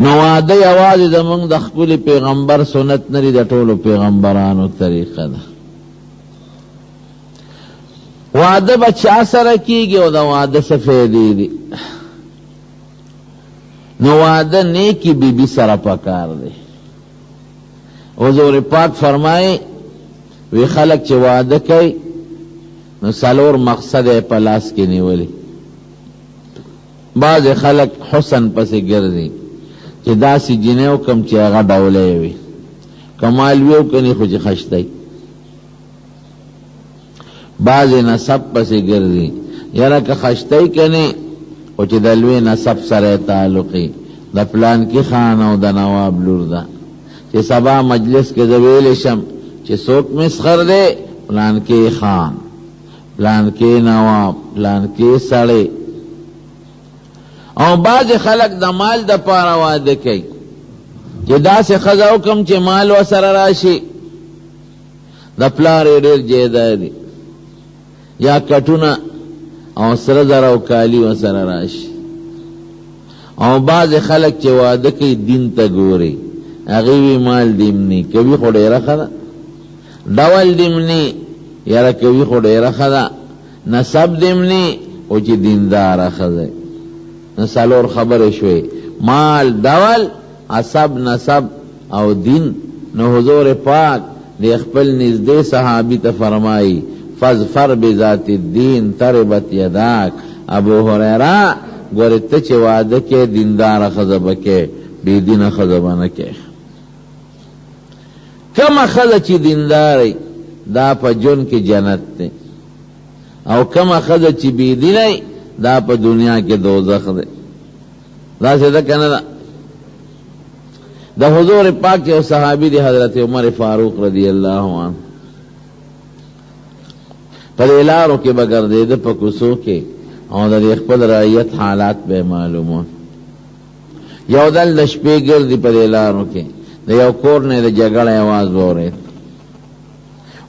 نو واده یوازې زمونږ د خپل پیغمبر سنت نه دی، د ټولو پیغمبرانو طریقه ده. واده به چا سره کیږي او د واده څه فایدې دي؟ نو واده نیکی بی بی سره پکار دی. حضور پاک فرمائے وی خلق چې واده کوي نو څلور مقصد یې په لاس کې نیولی. بعض خلق حسن پسې ګرځي چې داسې جنۍ وکم چې هغه ډولی وي، کمال وي او کني خو چې خشتی. بعض نسب پسې ګرځي، یاره که خشتی کني او چې د لوی نسب سره تعلقي، د پلان کې خان او د نواب لور ده، چې سبا مجلس کې زه ویلی شم چې څوک مسخر دی، پلان کې خان، پلان کې نواب، پلان کې سړی. او بعض خلق د مال د پاره واده کوي چې داسې ښځه وکم چې مال ورسره راشي، د پلار یې ډېر جایداد یا کټونه او سره زر او کالی ورسره راشي. او بعض خلق چې واده کوي دین ته ګوري، هغې وي مال دیمني کوي خو ډېره ښه ده، ډول دیمني یاره کوي خو ډېره ښه ده، نسب دیمني او چې دینداره ښځه. نو څلور خبرې شوې، مال، ډول، عصب، نسب او دین. نو حضور پاک د خپل نږدې صحابي ته فرمایي فاظفر بذات الدین تربت یداک. ابو هریره ګورې ته چې واده کې دینداره ښځه به کې، بې دینه ښځه به نه کې. کمه ښځه چې دینداره دا په جون کې جنت دی، او کمه ښځه چې بې دینه دا په دنیا کې دوزخ دی. داسې ده که نه ده؟ د حضور پاک یو صحابي دی حضرت عمر فاروق رضی اللہ عنہ، په دې لارو کې به ګرځېده په کوڅو کې او د خپل رعیت حالات به معلومون. یو دل د شپې ګرځي په دې لارو کې، د یو کور نه د جګړې اواز واورېد،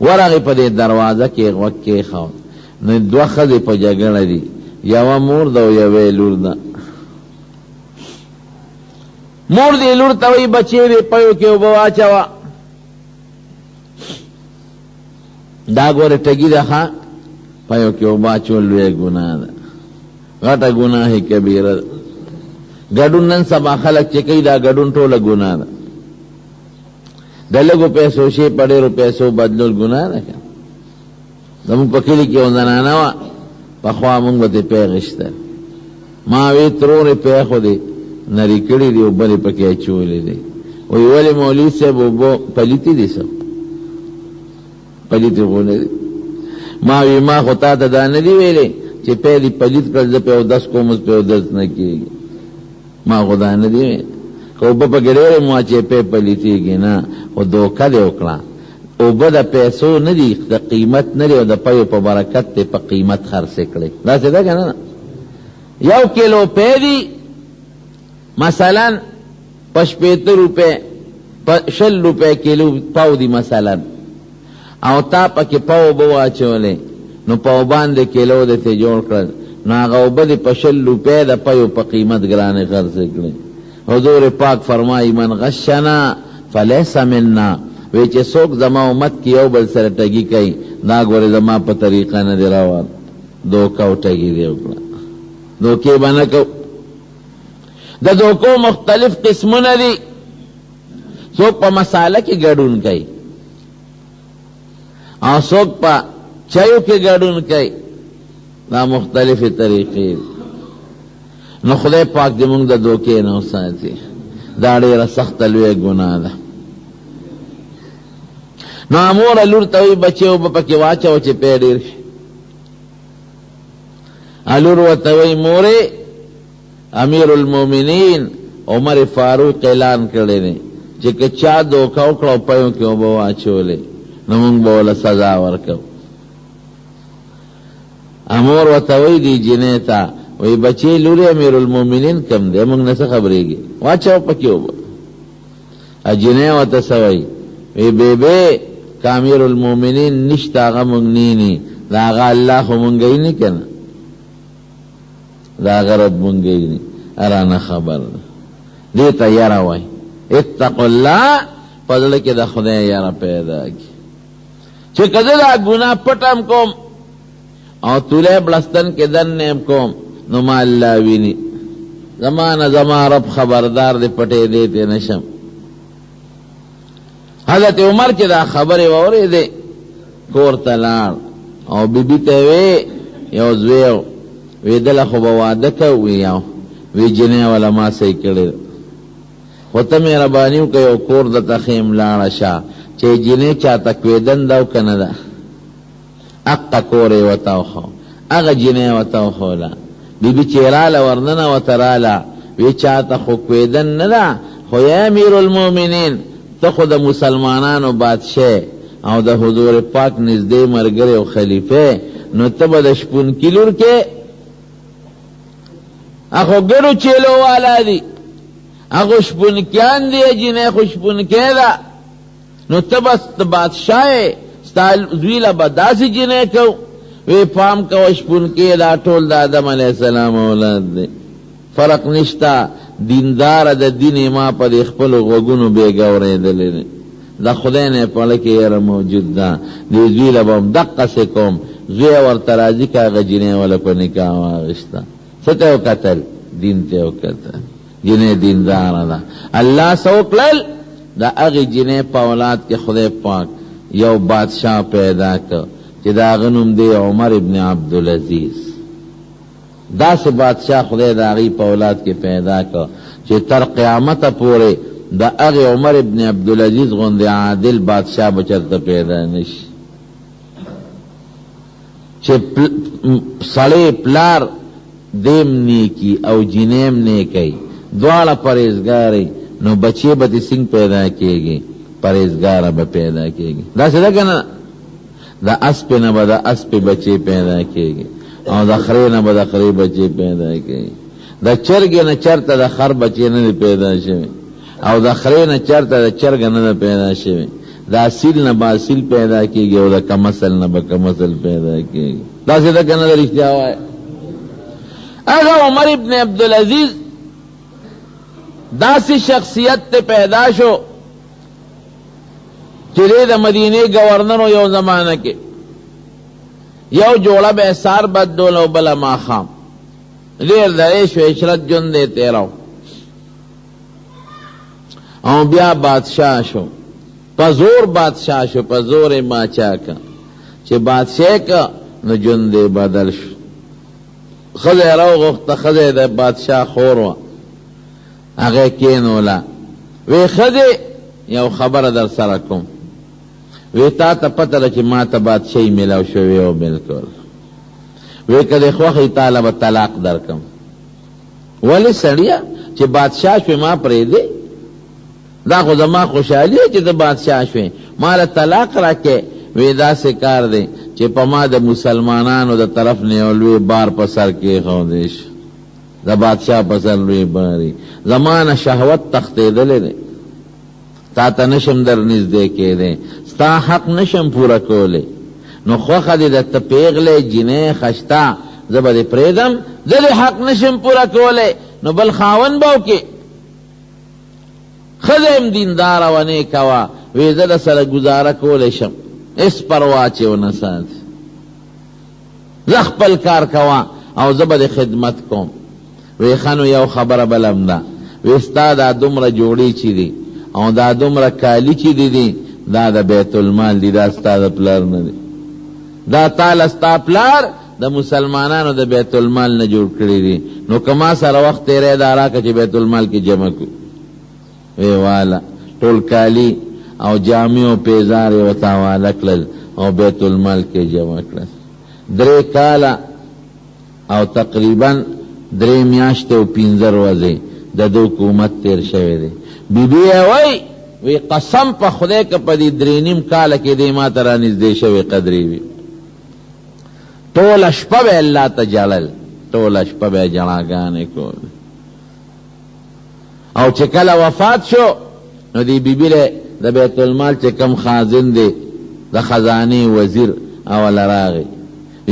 ورغې په دې دروازه کې غوږ کېښود، نو دوه ښځې په جګړه دي، یوه مور ده او یوه لور ده. مور دې لور ته وایي بچې دې پیو کې اوبه واچوه. دا ګوره ټګي ده ښه، پیو کې اوبه اچول لویه ګناه ده، غټه ګناه کبیره ده. ګډون نن سبا خلک چې کوي دا ګډون ټوله ګناه ده. د لږو پیسو شی په ډېرو پیسو بدلول ګناه ده که. زموږ په کلي کې یو زنانه وه، پخوا مونږ به ترې پی غشته، ما وی ترورې پی خو دې نري کړي دي اوبه دې پکې اچولې دي. وایي ولې مولوي صاحب اوبه پلیتې دي؟ څه پلیتې خو نه دي. ما وی ما خو تا ته دا نه دي ویلې چې پی دې پلیت کړل زه پې اودس کوم، اوس پې اودس نه کېږي. ما خو دا نه دي ویلې، که اوبه پکې ډېرې مو چې پی پلیتېږي نه، خو دوکه دې وکړه. اوبه د پیسو نه دي، د قیمت نه دي، او د پیو په برکت دې په قیمت خرڅې کړئ. داسې ده که نه؟ یو کیلو پی دي مثلا په 80 روپۍ، په 20 روپۍ کیلو پاو دي مثلا، او تا پکې پاو اوبه واچولې، نو پاو باندې کیلو دې ته جوړ کړل، نو هغه اوبه دې په 20 روپۍ د پیو په قیمت ګرانې خرڅې کړئ. حضور پاک فرمایي من غشنا فلیس منا. وی چې څوک زما امت کې یو بل سره ټګي کوي، دا ګورې زما په طریقه نه دی روان، دوکه او ټګي دی وکړه. دوکې به نه کو. د دوکو مختلف قسمونه دي. څوک په مساله کې ګډون کوي او څوک په چایو کې ګډون کوي، دا مختلفې طریقې. نو خدای پاک دې موږ د دوکې نه وساتي، دا ډېره سخته لویه ګناه ده. نو امور لور ته وایي بچې اوبه پکې واچوه چې پی ډېر شي. لور ورته وایي مورې امیر المؤمنین عمر فاروق اعلان کړی دی چې که چا دوکه وکړه او پیو کې اوبه واچولې نو موږ به ورله سزا ورکو. امور ورته وایي دې جنۍ ته وایي بچې لورې امیر المؤمنین کم دی، موږ نه څه خبرېږي، واچوه پکې اوبه. جنۍ ورته څه وایي؟ وایي بیبې که امیر المؤمنین نشته هغه موږ نینی، دا هغه الله خو مونږ یې نه که نه، دا هغه رب مونږ یې نه. ارانه خبر ده. دیتا یرا وای اتقوا اللہ فضل کی دا خدای یرا پیدا کی چه کده دا گناہ پٹم کوم او تولی بلستن کے دنیم کوم نو ما اللہ وینی زمان رب خبردار دے پٹے دیتے نشم حضرت عمر چه دا خبر ووری دے کور تلار او بی بی تاوی یو زویو وی دل خوب وادکا وی یاو وی جنه والا ما سی کرده خودتا میرا بانیو که یو کور دا تخیم لارشا چه جنه چا تکویدن داو کنده اقا کوری وطاو خو اغا جنه وطاو خولا بی بی چیرالا ورنن وطرالا وی چا تخوکویدن ندا خو یا امیر المومنین تا خود مسلمانانو بادشاہ او دا حضور پاک نزدے مرگر او خلیفے نو تب دا شپون کلور کے اخو گرو چیلو والا دی اخو شپون کیان دی جنہیں خو شپون کے دا نو تب بادشاہ ستا زویل بداسی جنہیں کو وی پام کو شپون کے دا ٹول دا آدم علیہ السلام اولاد دی فرق نشتا دیندار دا دین ما پا دی خپل غگونو بیگاو ریدلی دا خدای نے پڑھ کے یار موجود دا دی زوی لبام دقا سے کوم زوی ورطرازی کا غجنے والا کو نکاح واغشتا ستیو قتل دین تیو قتل جنہیں دیندار دا اللہ سوکلل دا اغی جنہیں پاولاد کے خدای پاک یو بادشاہ پیدا کر چی دا غنم دے عمر ابن عبدالعزیز دا سے بادشاہ خدای دا اغی پاولاد کے پیدا کر چی تر قیامت پورے دا اغی عمر ابن عبدالعزیز غند عادل بادشاہ بچرت پیدا نش چه سڑے پلار دیم نیکی او جنیم نیکی دوارا پریزگاری نو بچے بتی سنگ پیدا کیگی پریزگارا با پیدا کیگی دا سدا کنا دا اسپی نبا دا اسپی بچے پیدا کیگی او دا خری نبا دا خری بچے پیدا کیگی دا چرگی نا چرتا دا خر بچے ندی پیدا شوی او دا خری نا چرتا دا چرگ ندی پیدا شوی دا سیل نبا سیل پیدا کیگی او دا کمسل نبا کمسل پیدا کیگی دا سدا کنا دا رشتہ ہوا ہے اگر عمر ابن عبدالعزیز دا سی شخصیت تے پیدا شو چلے دا مدینے گورنرو یو زمانہ کے یو جوڑا بے سار بد دولو بلا ما خام غیر دریش و عشرت جن دے تیراو او بیا بادشاہ شو پزور بادشاہ شو پزور ماچا کا چھ بادشاہ کا نو جن دے بدل شو خزے رو غخت خزے دے بادشاہ خوروا اگے کینولا وی خزے یو خبر در سرکم وی تا تا پتہ لچی ما تا بادشاہی ملاو شوی او ملکل وی کدے خوخی طالب طلاق درکم ولی سڑیا چی بادشاہ شوی ما پریدے دا خود ما خوشحالی ہے چی دا بادشاہ شوی مالا طلاق رکھے وی دا سے کار دے چی پا ما دا مسلمانانو دا طرف نیولوی بار پسر کے خودش دا بادشاہ پسر لوی باری زمان شہوت تختے دلے دے تا تا نشم در نزدے کے دے ستا حق نشم پورا کولے نو خوخ دی دا تپیغلے جنے خشتا زبا دی پریدم دل حق نشم پورا کولے نو بل خاون باو کے خزم دیندارا و نیکوا ویزد سر گزارا کولے شم اس پرواچے و نسات زخ پل کار کوا او زبا دی خدمت کوم وی خانو یو خبر بلم دا ویستا دا دمرا جوڑی چی دی او دا دمرا کالی چی دی دا بیت المال دی دا ستا دا پلار ندی دا تال استا پلار دا مسلمانانو دا بیت المال نا جوڑ کری دی نو کما سر وقت تیرے دارا کچی بیت المال کی جمع کو وی والا ٹول کالی او جامعو پیزاری و تاوالا کلل او بیت المال کی جمع کلل درے کالا او تقریباً درے میاشتے و پینزر وزے دا دو حکومت تیر شوے دے بی بی اوئی وی قسم پا خدے کا پا دی درینیم کالا کے دی ما ترا نزدے شوے قدری وی طول اشپا بے اللہ تا جلل طول اشپا بے جناگانے کو او چکل وفات شو نو دی بی بی لے دا بیت المال چکم خازن دے دا خزانی وزیر اول راغی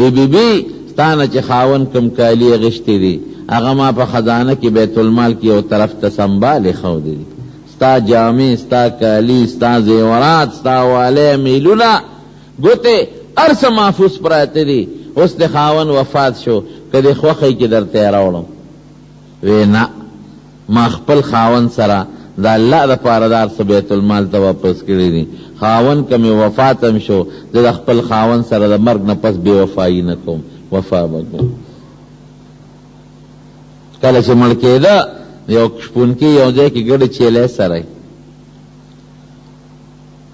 بی بی ستانا چی خاون کم کالی غشتی دی هغه ما په خزانه کې بیت المال کې یو طرف ته سنبالې ښودې دي، ستا جامې، ستا کالی، ستا زیورات، ستا والی میلونه، ګوتې، هر څه محفوظ پراته دي. اوس د خاوند وفات شو، که د خوښۍ کې درته یې راوړم. وی نه، ما خپل خاوند سره د الله دپاره د هر څه بیت المال ته واپس کړي دي. خاوند که مې وفات هم شو، زه د خپل خاوند سره د مرګ نه پس بې وفایي نه کوم، وفا به کوم. کله چې مړ کېده یو شپونکي یو ځای کې ګډې چیلۍ سره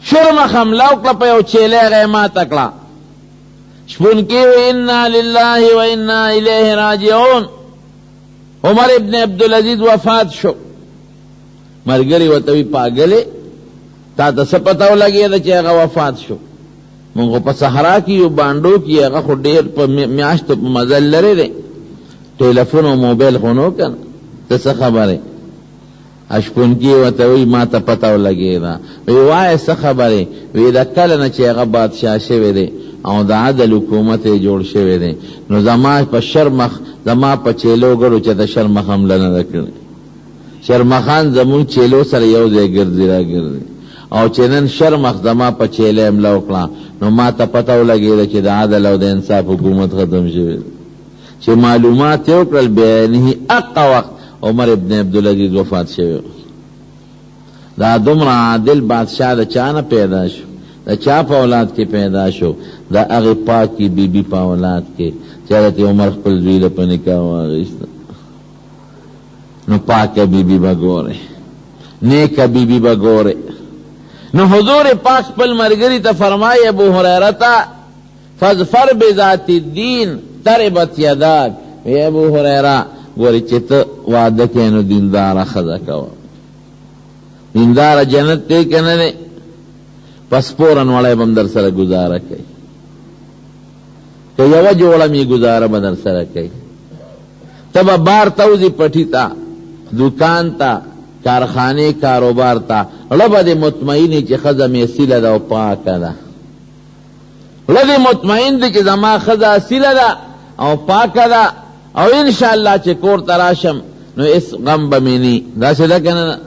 شرمخ حمله وکړه په یو چیلۍ، هغه یې ماته کړه. شپونکي وی انا لله و انا الیه راجعون. عمر ابن عبدالعزیز وفات شو. مرګري ورته وی پاګلې تا ته څه پته ولګېده چې هغه وفات شو؟ موږ په صحرا کې یو بانډو کې، هغه خو ډېر په میاشتو په مزل لرې دی، ټیلیفون او موبایل خو نو که نه، ته څه خبرې؟ اشپونکي ورته وی ما ته پته ولګېده. وی وایه څه خبرې؟ وی د کله نه چې هغه بادشاه شوی دی او د عدل حکومت یې جوړ شوی دی، نو زما په شرمخ، زما په چیلو ګړو چې د شرمخ حمله نه ده کړې. شرمخان زمون چیلو سره یو ځای ګرځي را ګرځي، او چې نن شرمخ زما په چیلې حمله وکړه، نو ما ته پته ولګېده چې د عدل او د انصاف حکومت ختم شوی دی. چې معلومات یې وکړل، بیانه اقا وقت عمر ابن عبدالعزیز وفات شوی. دا دومره عادل بادشاہ د چا نه پیدا شو؟ د چا په اولاد کې پیدا شو؟ د هغې پاکې بی بی په اولاد کې چې حضرت عمر خپل زوی له په نکاح واخیسته. نو پاکه بی بی به ګورې، نیکه بی بی به ګورې. نو حضور پاک خپل مرګري ته فرمایي ابو هریره ته فاظفر بذات الدین تربت یداک. وی ابو هریره ګورې چې ته واده کې نو دینداره ښځه کوه، دینداره جنت دی که نه دی؟ پس پورن وړی به هم در سره ګزاره کوي، که یوه جوړه مې ګزاره به در سره کوي. ته به بار ته وځې، پټي ته، دکان ته، کارخانه کاروبار ته، ړه به دې مطمئنې چې ښځه مې اصیله ده او پاکه ده. ړه دې مطمئن دی چې زما ښځه اصیله ده او پاکه ده، او انشاءالله چې کور ته راشم نو اس غم به مې نی. داسې ده که نه؟